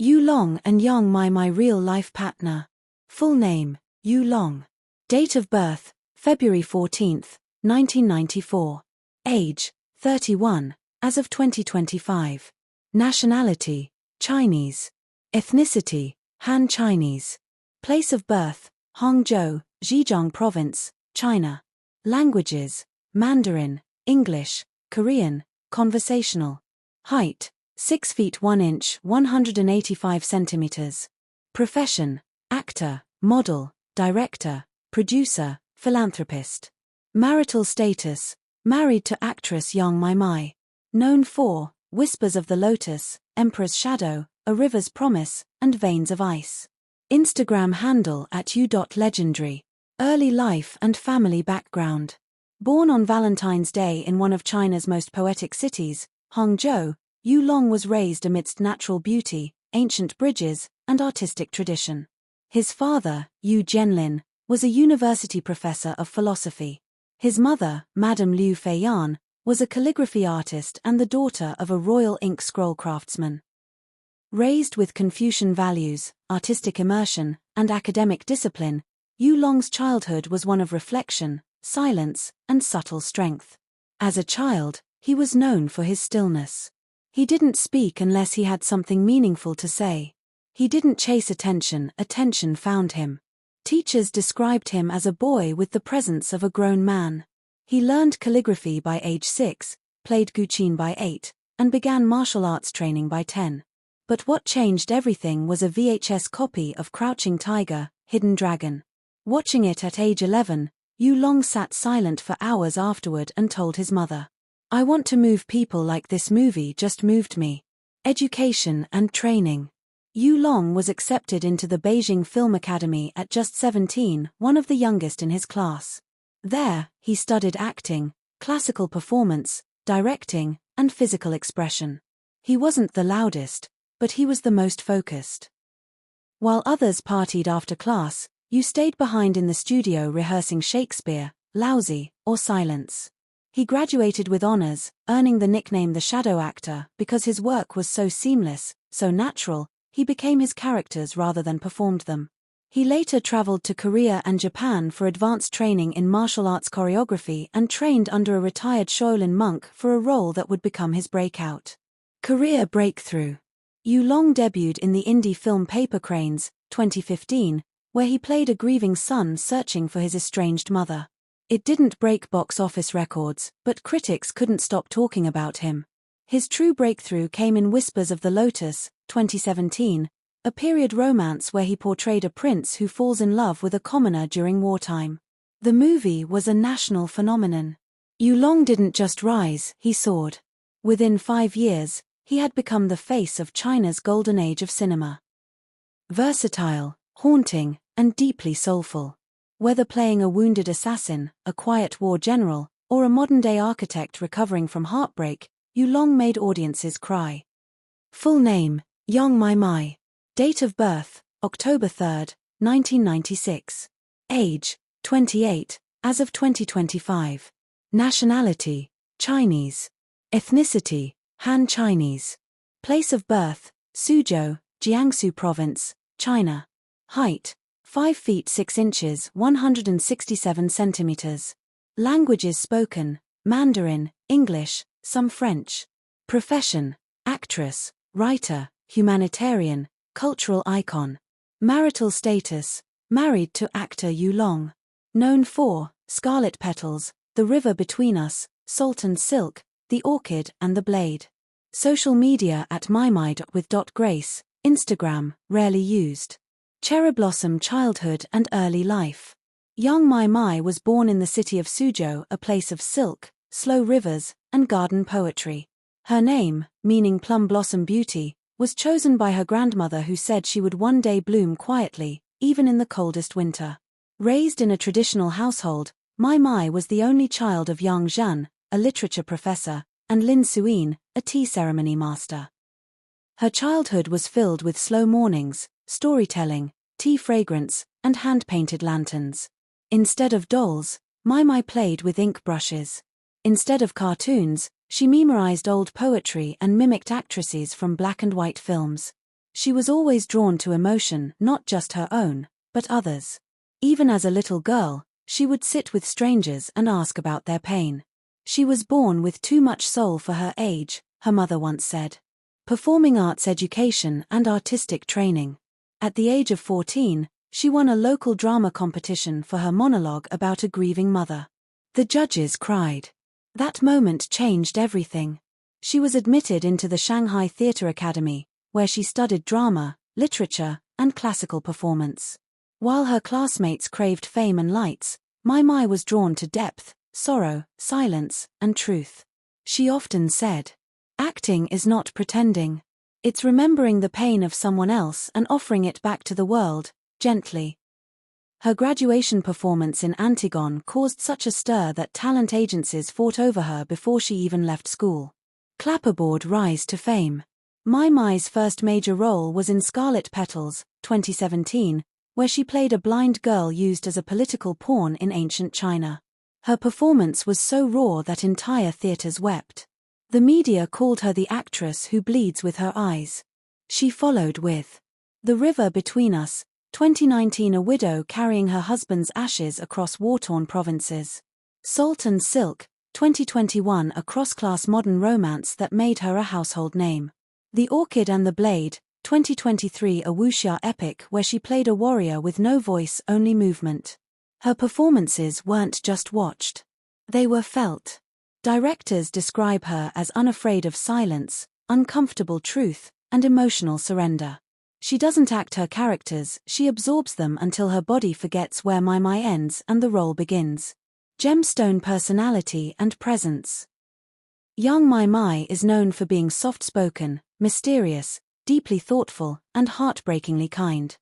Yu Long and Yang My real-life Patner. Full name, Yu Long. Date of birth, February 14, 1994. Age, 31, as of 2025. Nationality, Chinese. Ethnicity, Han Chinese. Place of birth, Hangzhou, Zhejiang Province, China. Languages, Mandarin, English, Korean, conversational. Height, 6 feet 1 inch 185 centimeters. Profession, actor, model, director, producer, philanthropist. Marital status, married to actress Yang My. Known for Whispers of the Lotus, Emperor's Shadow, A River's Promise, and Veins of Ice. Instagram handle @u.legendary. Early life and family background. Born on Valentine's Day in one of China's most poetic cities, Hangzhou, Yu Long was raised amidst natural beauty, ancient bridges, and artistic tradition. His father, Yu Jianlin, was a university professor of philosophy. His mother, Madame Liu Feiyan, was a calligraphy artist and the daughter of a royal ink scroll craftsman. Raised with Confucian values, artistic immersion, and academic discipline, Yu Long's childhood was one of reflection, silence, and subtle strength. As a child, he was known for his stillness. He didn't speak unless he had something meaningful to say. He didn't chase attention, attention found him. Teachers described him as a boy with the presence of a grown man. He learned calligraphy by age 6, played guqin by 8, and began martial arts training by 10. But what changed everything was a VHS copy of Crouching Tiger, Hidden Dragon. Watching it at age 11, Yu Long sat silent for hours afterward and told his mother, "I want to move people like this movie just moved me." Education and training. Yu Long was accepted into the Beijing Film Academy at just 17, one of the youngest in his class. There, he studied acting, classical performance, directing, and physical expression. He wasn't the loudest, but he was the most focused. While others partied after class, Yu stayed behind in the studio rehearsing Shakespeare, Lousy, or Silence. He graduated with honors, earning the nickname the Shadow Actor because his work was so seamless, so natural, he became his characters rather than performed them. He later traveled to Korea and Japan for advanced training in martial arts choreography and trained under a retired Shaolin monk for a role that would become his breakout. Career breakthrough. Yu Long debuted in the indie film Paper Cranes, 2015, where he played a grieving son searching for his estranged mother. It didn't break box office records, but critics couldn't stop talking about him. His true breakthrough came in Whispers of the Lotus, 2017, a period romance where he portrayed a prince who falls in love with a commoner during wartime. The movie was a national phenomenon. Yu Long didn't just rise, he soared. Within 5 years, he had become the face of China's golden age of cinema. Versatile, haunting, and deeply soulful. Whether playing a wounded assassin, a quiet war general, or a modern-day architect recovering from heartbreak, Yu Long made audiences cry. Full name, Yang My. Date of birth, October 3, 1996. Age, 28, as of 2025. Nationality, Chinese. Ethnicity, Han Chinese. Place of birth, Suzhou, Jiangsu Province, China. Height, 5 feet 6 inches 167 centimeters. Languages spoken, Mandarin, English, some French. Profession, actress, writer, humanitarian, cultural icon. Marital status, married to actor Yu Long. Known for Scarlet Petals, The River Between Us, Salt and Silk, The Orchid and the Blade. Social media @mymy.with.grace, Instagram, rarely used. Cherry Blossom childhood and early life. Yang My was born in the city of Suzhou, a place of silk, slow rivers, and garden poetry. Her name, meaning plum blossom beauty, was chosen by her grandmother who said she would one day bloom quietly, even in the coldest winter. Raised in a traditional household, My was the only child of Yang Zhan, a literature professor, and Lin Suyin, a tea ceremony master. Her childhood was filled with slow mornings, storytelling, tea fragrance, and hand-painted lanterns. Instead of dolls, My played with ink brushes. Instead of cartoons, she memorized old poetry and mimicked actresses from black and white films. She was always drawn to emotion, not just her own, but others. Even as a little girl, she would sit with strangers and ask about their pain. She was born with too much soul for her age, her mother once said. Performing arts education and artistic training. At the age of 14, she won a local drama competition for her monologue about a grieving mother. The judges cried. That moment changed everything. She was admitted into the Shanghai Theatre Academy, where she studied drama, literature, and classical performance. While her classmates craved fame and lights, Mai Mai was drawn to depth, sorrow, silence, and truth. She often said, "Acting is not pretending. It's remembering the pain of someone else and offering it back to the world, gently." Her graduation performance in Antigone caused such a stir that talent agencies fought over her before she even left school. Clapperboard rise to fame. Mai Mai's first major role was in Scarlet Petals, 2017, where she played a blind girl used as a political pawn in ancient China. Her performance was so raw that entire theaters wept. The media called her the actress who bleeds with her eyes. She followed with The River Between Us, 2019, a widow carrying her husband's ashes across war-torn provinces. Salt and Silk, 2021, a cross-class modern romance that made her a household name. The Orchid and the Blade, 2023, a wuxia epic where she played a warrior with no voice, only movement. Her performances weren't just watched. They were felt. Directors describe her as unafraid of silence, uncomfortable truth, and emotional surrender. She doesn't act her characters, she absorbs them until her body forgets where Mai Mai ends and the role begins. Gemstone personality and presence. Young Mai Mai is known for being soft-spoken, mysterious, deeply thoughtful, and heartbreakingly kind.